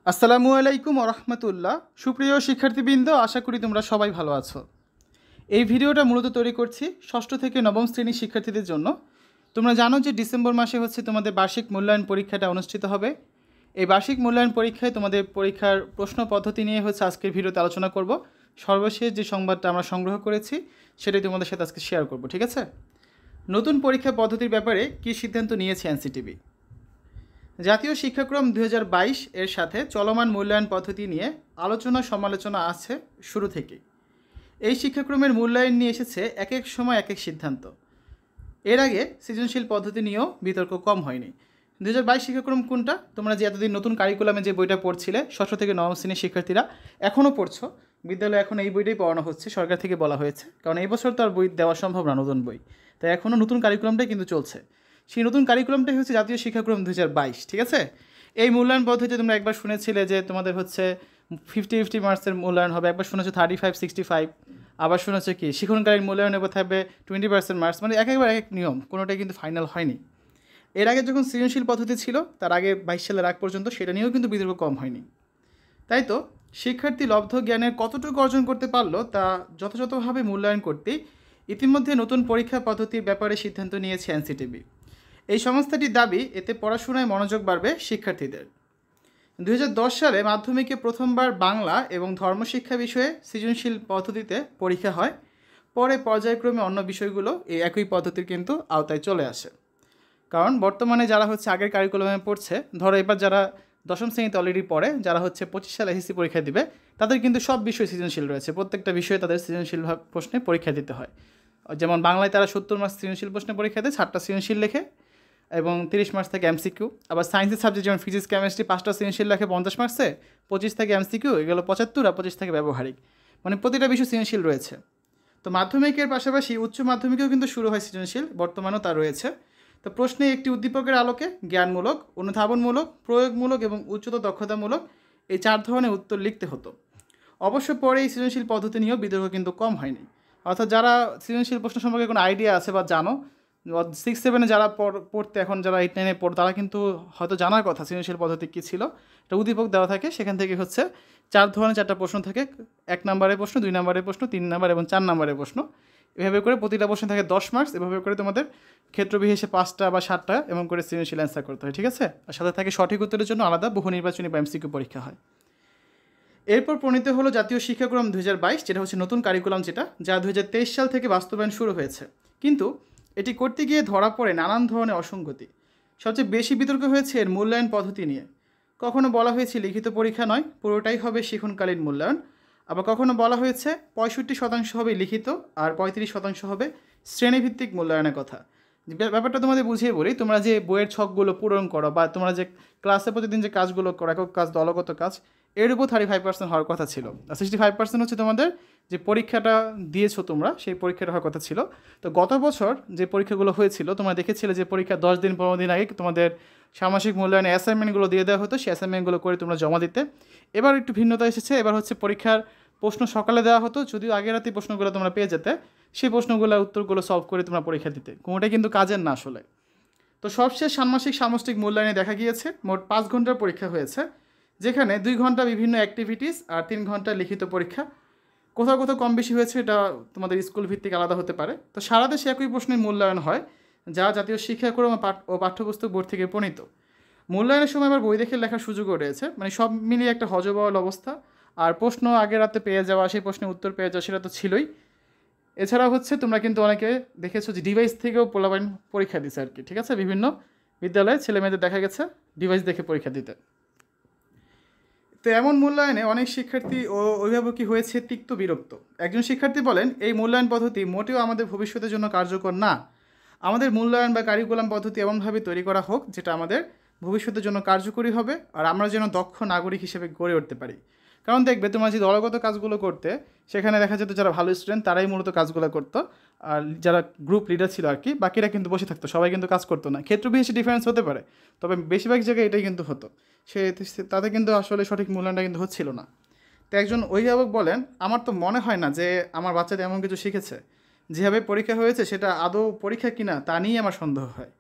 আসসালামু আলাইকুম ওরহমতুল্লাহ। সুপ্রিয় শিক্ষার্থীবৃন্দ, আশা করি তোমরা সবাই ভালো আছো। এই ভিডিওটা মূলত তৈরি করছি ষষ্ঠ থেকে নবম শ্রেণীর শিক্ষার্থীদের জন্য। তোমরা জানো যে ডিসেম্বর মাসে হচ্ছে তোমাদের বার্ষিক মূল্যায়ন পরীক্ষাটা অনুষ্ঠিত হবে। এই বার্ষিক মূল্যায়ন পরীক্ষায় তোমাদের পরীক্ষার প্রশ্ন পদ্ধতি নিয়ে হচ্ছে আজকের ভিডিওতে আলোচনা করব। সর্বশেষ যে সংবাদটা আমরা সংগ্রহ করেছি সেটাই তোমাদের সাথে আজকে শেয়ার করব, ঠিক আছে? নতুন পরীক্ষা পদ্ধতির ব্যাপারে কী সিদ্ধান্ত নিয়েছে এনসিটিবি? জাতীয় শিক্ষাক্রম 2022 এর সাথে চলমান মূল্যায়ন পদ্ধতি নিয়ে আলোচনা সমালোচনা আছে শুরু থেকেই। এই শিক্ষাক্রমের মূল্যায়ন নিয়ে এসেছে এক এক সময় এক এক সিদ্ধান্ত। এর আগে সৃজনশীল পদ্ধতি নিয়েও বিতর্ক কম হয়নি। 2022 শিক্ষাক্রম কোনটা? তোমরা যে এতদিন নতুন কারিকুলামে যে বইটা পড়ছিলে ষষ্ঠ থেকে নবম শ্রেণীর শিক্ষার্থীরা এখনও পড়ছো, বিদ্যালয়ে এখন এই বইটাই পড়ানো হচ্ছে, সরকার থেকে বলা হয়েছে, কারণ এই বছর তো আর বই দেওয়া সম্ভব না, নতুন বই, তাই এখনও নতুন কারিকুলামটাই কিন্তু চলছে। সেই নতুন কারিকুলামটাই হচ্ছে জাতীয় শিক্ষাক্রম 2022, ঠিক আছে? এই মূল্যায়ন পদ্ধতি তোমরা একবার শুনেছিলে যে তোমাদের হচ্ছে 50-50 মার্কসের মূল্যায়ন হবে, একবার শুনেছো 35-65, আবার শুনেছো কি শিক্ষণকালীন মূল্যায়নের উপর থাকবে 20% মার্কস, মানে এক একবার এক এক নিয়ম, কোনোটাই কিন্তু ফাইনাল হয়নি। এর আগে যখন সৃজনশীল পদ্ধতি ছিল তার আগে 22 সালের আগ পর্যন্ত সেটা নিয়েও কিন্তু বিতর্ক কম হয়নি। তাই তো শিক্ষার্থী লব্ধ জ্ঞানের কতটুকু অর্জন করতে পারলো তা যথাযথভাবে মূল্যায়ন করতেই ইতিমধ্যে নতুন পরীক্ষা পদ্ধতির ব্যাপারে সিদ্ধান্ত নিয়েছে এনসিটিবি। এই সংস্থাটির দাবি এতে পড়াশোনায় মনোযোগ বাড়বে শিক্ষার্থীদের। 2010 সালে মাধ্যমিকে প্রথমবার বাংলা এবং ধর্মশিক্ষা বিষয়ে সৃজনশীল পদ্ধতিতে পরীক্ষা হয়। পরে পর্যায়ক্রমে অন্য বিষয়গুলো এই একই পদ্ধতির কিন্তু আওতায় চলে আসে। কারণ বর্তমানে যারা হচ্ছে আগের কারিকুলামে পড়ছে, ধরো এবার যারা দশম শ্রেণীতে অলরেডি পড়ে, যারা হচ্ছে 25 সালে এসএসসি পরীক্ষা দিবে, তাদের কিন্তু সব বিষয় সৃজনশীল রয়েছে, প্রত্যেকটা বিষয়ে তাদের সৃজনশীল প্রশ্নে পরীক্ষা দিতে হয়। যেমন বাংলায় তারা 70 মার্কস সৃজনশীল প্রশ্নে পরীক্ষা দেয়, 60টা সৃজনশীল লেখে এবং 30 মার্কস থেকে এমসিকিউ। আবার সায়েন্সের সাবজেক্ট যেমন ফিজিক্স কেমিস্ট্রি 5টা সৃজনশীল লেখে 50 মার্কসে, 25 থেকে এমসিকিউ, এগুলো 75 আর 25 থেকে ব্যবহারিক, মানে প্রতিটা বিষয় সৃজনশীল রয়েছে। তো মাধ্যমিকের পাশাপাশি উচ্চ মাধ্যমিকেও কিন্তু শুরু হয় সৃজনশীল, বর্তমানেও তা রয়েছে। তো প্রশ্নে একটি উদ্দীপকের আলোকে জ্ঞানমূলক, অনুধাবনমূলক, প্রয়োগমূলক এবং উচ্চতর দক্ষতামূলক এই 4 ধরনের উত্তর লিখতে হতো। অবশ্য পরে এই সৃজনশীল পদ্ধতি নিয়েও বিতর্ক কিন্তু কম হয়নি। অর্থাৎ যারা সৃজনশীল প্রশ্ন সম্পর্কে কোনো আইডিয়া আছে বা জানো, 6-7 যারা পড়তে, এখন যারা 8-9 পড়ে, তারা কিন্তু হয়তো জানার কথা সৃজনশীল পদ্ধতি কী ছিল। একটা উদ্দীপক দেওয়া থাকে, সেখান থেকে হচ্ছে 4 ধরনের 4টা প্রশ্ন থাকে, 1 নম্বরের প্রশ্ন, 2 নম্বরের প্রশ্ন, 3 নম্বর এবং 4 নম্বরের প্রশ্ন। এভাবে করে প্রতিটা প্রশ্ন থাকে 10 মার্কস। এভাবে করে তোমাদের ক্ষেত্রবিশেষে 5টা বা 7টা এমন করে সৃজনশীল অ্যান্সার করতে হয়, ঠিক আছে? আর সাথে থাকে সঠিক উত্তরের জন্য আলাদা বহু নির্বাচনী বা এমসিকিউ পরীক্ষা হয়। এরপর প্রণীত হলো জাতীয় শিক্ষাক্রম 2022, যেটা হচ্ছে নতুন কারিকুলাম, যেটা যা 2023 সাল থেকে বাস্তবায়ন শুরু হয়েছে। কিন্তু এটি করতে গিয়ে ধরা পড়ে নানান ধরনের অসঙ্গতি। সবচেয়ে বেশি বিতর্ক হয়েছে এর মূল্যায়ন পদ্ধতি নিয়ে। কখনো বলা হয়েছে লিখিত পরীক্ষা নয়, পুরোটাই হবে শিক্ষণকালীন মূল্যায়ন। আবার কখনো বলা হয়েছে 65% হবে লিখিত আর 35% হবে শ্রেণীভিত্তিক মূল্যায়নের কথা। ব্যাপারটা তোমাদের বুঝিয়ে বলি, তোমরা যে বইয়ের ছকগুলো পূরণ করো বা তোমরা যে ক্লাসে প্রতিদিন যে কাজগুলো করো, একক কাজ, দলগত কাজ, এর উপর 35% হওয়ার কথা ছিল। আর 65% হচ্ছে তোমাদের যে পরীক্ষাটা দিয়েছো তোমরা, সেই পরীক্ষাটা হওয়ার কথা ছিল। তো গত বছর যে পরীক্ষাগুলো হয়েছিল, তোমরা দেখেছিলে যে পরীক্ষা 10 দিন 15 দিন আগে তোমাদের সামাজিক মূল্যায়নে অ্যাসাইনমেন্টগুলো দিয়ে দেওয়া হতো, সেই অ্যাসাইনমেন্টগুলো করে তোমরা জমা দিতে। এবার একটু ভিন্নতা এসেছে, এবার হচ্ছে পরীক্ষার প্রশ্ন সকালে দেওয়া হতো, যদিও আগের রাতে প্রশ্নগুলো তোমরা পেয়ে যেতে, সেই প্রশ্নগুলোর উত্তরগুলো সলভ করে তোমরা পরীক্ষা দিতে। কোনোটাই কিন্তু কাজের না আসলে। তো সবশেষ ষান্মাসিক সামষ্টিক মূল্যায়নে দেখা গিয়েছে মোট 5 ঘন্টার পরীক্ষা হয়েছে, যেখানে 2 ঘন্টা বিভিন্ন অ্যাক্টিভিটিস আর 3 ঘন্টা লিখিত পরীক্ষা। কোথাও কোথাও কম বেশি হয়েছে, এটা তোমাদের স্কুল ভিত্তিক আলাদা হতে পারে। তো সারা দেশে একই প্রশ্নের মূল্যায়ন হয়, যা জাতীয় শিক্ষাক্রম ও পাঠ্যপুস্তক বোর্ড থেকে প্রণীত। মূল্যায়নের সময় আবার বই দেখে লেখার সুযোগও রয়েছে, মানে সব মিলিয়ে একটা হজবল অবস্থা। আর প্রশ্ন আগের রাতে পেয়ে যাওয়া, সেই প্রশ্নের উত্তর পেয়ে যাওয়া, সেটা তো ছিলই। এছাড়াও হচ্ছে তোমরা কিন্তু অনেকে দেখেছো যে ডিভাইস থেকেও পোলাপাইন পরীক্ষা দিচ্ছে আর কি, ঠিক আছে? বিভিন্ন বিদ্যালয়ে ছেলে মেয়েদের দেখা গেছে ডিভাইস দেখে পরীক্ষা দিতে। তো এমন মূল্যায়নে অনেক শিক্ষার্থী ও অভিভাবকই হয়েছে তিক্ত বিরক্ত। একজন শিক্ষার্থী বলেন, এই মূল্যায়ন পদ্ধতি মোটেও আমাদের ভবিষ্যতের জন্য কার্যকর না। আমাদের মূল্যায়ন বা কারিকুলাম পদ্ধতি এমনভাবে তৈরি করা হোক যেটা আমাদের ভবিষ্যতের জন্য কার্যকরী হবে, আর আমরা যেন দক্ষ নাগরিক হিসেবে গড়ে উঠতে পারি। কারণ দেখবে তোমরা যে দলগত কাজগুলো করতে, সেখানে দেখা যেত যারা ভালো স্টুডেন্ট তারাই মূলত কাজগুলো করতো, আর যারা গ্রুপ লিডার ছিল আর কি, বাকিরা কিন্তু বসে থাকতো, সবাই কিন্তু কাজ করতো না। ক্ষেত্রবিশেষে ডিফারেন্স হতে পারে, তবে বেশিরভাগ জায়গায় এটাই কিন্তু হতো। তাতে কিন্তু আসলে সঠিক মূল্যায়নটা কিন্তু হচ্ছিল না। তো একজন অভিভাবক বলেন, আমার তো মনে হয় না যে আমার বাচ্চাদের এমন কিছু শিখেছে। যেভাবে পরীক্ষা হয়েছে সেটা আদৌ পরীক্ষা কিনা তা নিয়েই আমার সন্দেহ হয়।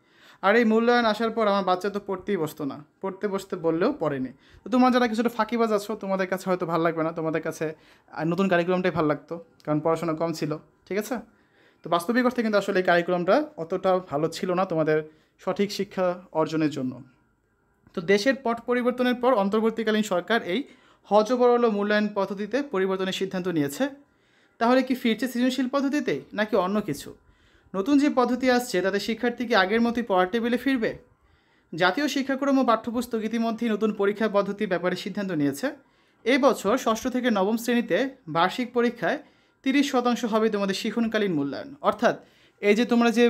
আর এই মূল্যায়ন আসার পর আমার বাচ্চা তো পড়তেই বসতো না, পড়তে বসতে বললেও পড়েনি। তো তোমরা যারা কিছুটা ফাঁকিবাজ আছো, তোমাদের কাছে হয়তো ভালো লাগবে না, তোমাদের কাছে নতুন কারিকুলামটাই ভালো লাগতো, কারণ পড়াশোনা কম ছিল, ঠিক আছে? তো বাস্তবিক অর্থে কিন্তু আসলে এই কারিকুলামটা অতটা ভালো ছিল না তোমাদের সঠিক শিক্ষা অর্জনের জন্য। তো দেশের পট পরিবর্তনের পর অন্তর্বর্তীকালীন সরকার এই হযবরল মূল্যায়ন পদ্ধতিতে পরিবর্তনের সিদ্ধান্ত নিয়েছে। তাহলে কি ফিরছে সৃজনশীল পদ্ধতিতে নাকি অন্য কিছু? নতুন যে পদ্ধতি আসছে তাতে শিক্ষার্থী কি আগের মতোই পড়ার টেবিলে ফিরবে? জাতীয় শিক্ষাক্রম ও পাঠ্যপুস্তক ইতিমধ্যেই নতুন পরীক্ষা পদ্ধতির ব্যাপারে সিদ্ধান্ত নিয়েছে। এই বছর ষষ্ঠ থেকে নবম শ্রেণীতে বার্ষিক পরীক্ষায় 30% হবে তোমাদের শিক্ষণকালীন মূল্যায়ন। অর্থাৎ এই যে তোমরা যে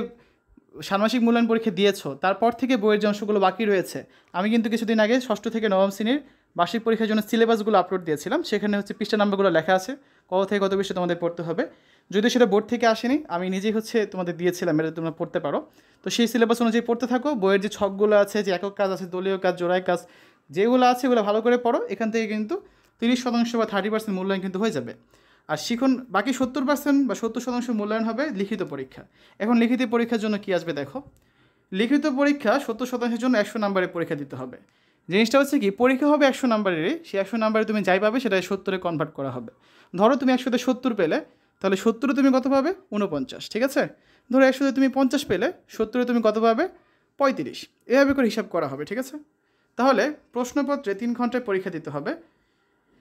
ষান্মাসিক মূল্যায়ন পরীক্ষা দিয়েছো, তারপর থেকে বইয়ের যে অংশগুলো বাকি রয়েছে, আমি কিন্তু কিছুদিন আগে ষষ্ঠ থেকে নবম শ্রেণীর বার্ষিক পরীক্ষার জন্য সিলেবাসগুলো আপলোড দিয়েছিলাম। সেখানে হচ্ছে পৃষ্ঠা নাম্বারগুলো লেখা আছে, কত থেকে কত পৃষ্ঠা তোমাদের পড়তে হবে। যদিও সেটা বোর্ড থেকে আসেনি, আমি নিজেই হচ্ছে তোমাদের দিয়েছিলাম, এটা তোমরা পড়তে পারো। তো সেই সিলেবাস অনুযায়ী পড়তে থাকো। বইয়ের যে ছকগুলো আছে, যে একক কাজ আছে, দলীয় কাজ, জোড়ায় কাজ, যেগুলো আছে এগুলো ভালো করে পড়ো। এখান থেকে কিন্তু 30% বা 30% মূল্যায়ন কিন্তু হয়ে যাবে। আর বাকি 70% বা 70% মূল্যায়ন হবে লিখিত পরীক্ষা। এখন লিখিত পরীক্ষার জন্য কী আসবে দেখো। লিখিত পরীক্ষা 70%-এর জন্য 100 নাম্বারের পরীক্ষা দিতে হবে। জিনিসটা হচ্ছে কি, পরীক্ষা হবে 100 নাম্বারেরই, সেই 100 নাম্বারে তুমি যাই পাবে সেটা 70-এ কনভার্ট করা হবে। ধরো তুমি 100-তে 70 পেলে, তাহলে 70-এ তুমি কত পাবে? 49, ঠিক আছে? ধরো 100-তে তুমি 50 পেলে, 70-এ তুমি কত পাবে? 35। এভাবে করে হিসাব করা হবে, ঠিক আছে? তাহলে প্রশ্নপত্রে 3 ঘন্টায় পরীক্ষা দিতে হবে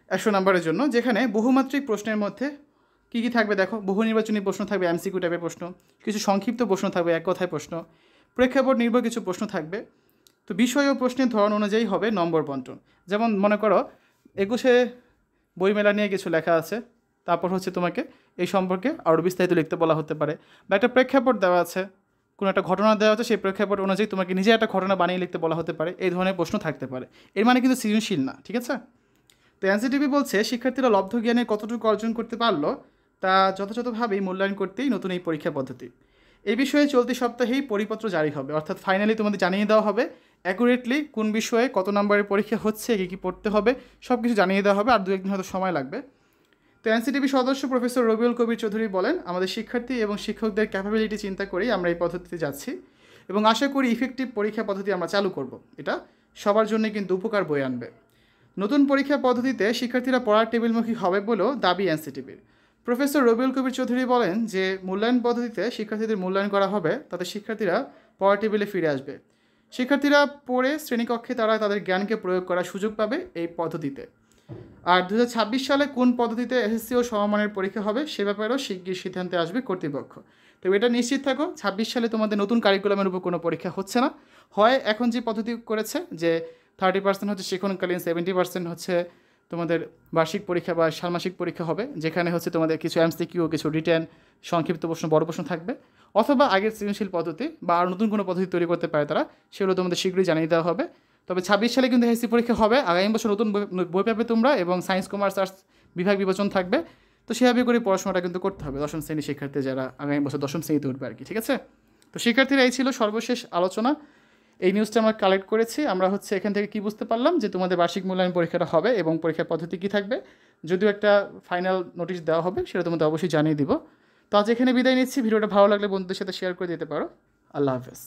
100 নাম্বারের জন্য, যেখানে বহুমাত্রিক প্রশ্নের মধ্যে কী কী থাকবে দেখো। বহু নির্বাচনী প্রশ্ন থাকবে, এমসিকিউ টাইপের প্রশ্ন, কিছু সংক্ষিপ্ত প্রশ্ন থাকবে, এক কথায় প্রশ্ন, প্রেক্ষাপট নির্ভর কিছু প্রশ্ন থাকবে। তো বিষয় ও প্রশ্নের ধরন অনুযায়ী হবে নম্বর বন্টন। যেমন মনে করো 21-এ বইমেলা নিয়ে কিছু লেখা আছে, তারপর হচ্ছে তোমাকে এই সম্পর্কে আরও বিস্তারিত লিখতে বলা হতে পারে, বা একটা প্রেক্ষাপট দেওয়া আছে, কোনো একটা ঘটনা দেওয়া আছে, সেই প্রেক্ষাপট অনুযায়ী তোমাকে নিজে একটা ঘটনা বানিয়ে লিখতে বলা হতে পারে। এই ধরনের প্রশ্ন থাকতে পারে। এর মানে কিন্তু সৃজনশীল না, ঠিক আছে? তো এনসিটিভি বলছে শিক্ষার্থীরা লব্ধ জ্ঞানের কতটুকু অর্জন করতে পারলো তা যথাযথভাবেই মূল্যায়ন করতেই নতুন এই পরীক্ষা পদ্ধতি। এই বিষয়ে চলতি সপ্তাহেই পরিপত্র জারি হবে, অর্থাৎ ফাইনালি তোমাদের জানিয়ে দেওয়া হবে অ্যাকুরেটলি কোন বিষয়ে কত নম্বরের পরীক্ষা হচ্ছে, কী কী পড়তে হবে, সব কিছু জানিয়ে দেওয়া হবে। আর 2-1 দিন হয়তো সময় লাগবে। তো এনসিটিভি সদস্য প্রফেসর রবিউল কবির চৌধুরী বলেন, আমাদের শিক্ষার্থী এবং শিক্ষকদের ক্যাপাবিলিটি চিন্তা করেই আমরা এই পদ্ধতিতে যাচ্ছি এবং আশা করি ইফেক্টিভ পরীক্ষা পদ্ধতি আমরা চালু করব। এটা সবার জন্য কিন্তু উপকার বয়ে আনবে। নতুন পরীক্ষা পদ্ধতিতে শিক্ষার্থীরা পড়ার টেবিলমুখী হবে বলেও দাবি এনসিটিভির। প্রফেসর রবিউল কবির চৌধুরী বলেন যে মূল্যায়ন পদ্ধতিতে শিক্ষার্থীদের মূল্যায়ন করা হবে, তাতে শিক্ষার্থীরা পড়ার টেবিলে ফিরে আসবে। শিক্ষার্থীরা পড়ে শ্রেণীকক্ষে তারা তাদের জ্ঞানকে প্রয়োগ করার সুযোগ পাবে এই পদ্ধতিতে। আর 2026 সালে কোন পদ্ধতিতে এসএসসি ও সমমানের পরীক্ষা হবে সে ব্যাপারেও শিগগির সিদ্ধান্তে আসবে কর্তৃপক্ষ। তো এটা নিশ্চিত থাকো, 26 সালে তোমাদের নতুন কারিকুলামের উপর কোনো পরীক্ষা হচ্ছে না। হয় এখন যে পদ্ধতি করেছে যে 30% হচ্ছে শিক্ষণকালীন, 70% হচ্ছে তোমাদের বার্ষিক পরীক্ষা বা ষান্মাসিক পরীক্ষা হবে, যেখানে হচ্ছে তোমাদের কিছু এমসিকিউ, কিছু রিটেন, সংক্ষিপ্ত প্রশ্ন, বড় প্রশ্ন থাকবে। অথবা আগের সৃজনশীল পদ্ধতি বা আর নতুন কোনো পদ্ধতি তৈরি করতে পারে তারা, সেগুলো তোমাদের শীঘ্রই জানিয়ে দেওয়া হবে। তবে 26 সালে কিন্তু এসএসসি পরীক্ষা হবে। আগামী বছর নতুন বই পাবে তোমরা, এবং সায়েন্স, কমার্স, আর্টস বিভাগ বিবেচন থাকবে। তো সেভাবে করে পড়াশোনাটা কিন্তু করতে হবে দশম শ্রেণীর শিক্ষার্থী যারা আগামী বছর দশম শ্রেণীতে উঠবে আর কি, ঠিক আছে? তো শিক্ষার্থীরা এই ছিল সর্বশেষ আলোচনা। এই নিউজটা আমরা কালেক্ট করেছি। আমরা হচ্ছে এখান থেকে কি বুঝতে পারলাম যে তোমাদের বার্ষিক মূল্যায়ন পরীক্ষাটা হবে এবং পরীক্ষার পদ্ধতি কী থাকবে। যদিও একটা ফাইনাল নোটিশ দেওয়া হবে, সেটা তোমাদের অবশ্যই জানিয়ে দিব। তো আজ এখানে বিদায় নিচ্ছি। ভিডিওটা ভালো লাগলে বন্ধুদের সাথে শেয়ার করে দিতে পারো। আল্লাহ হাফেজ।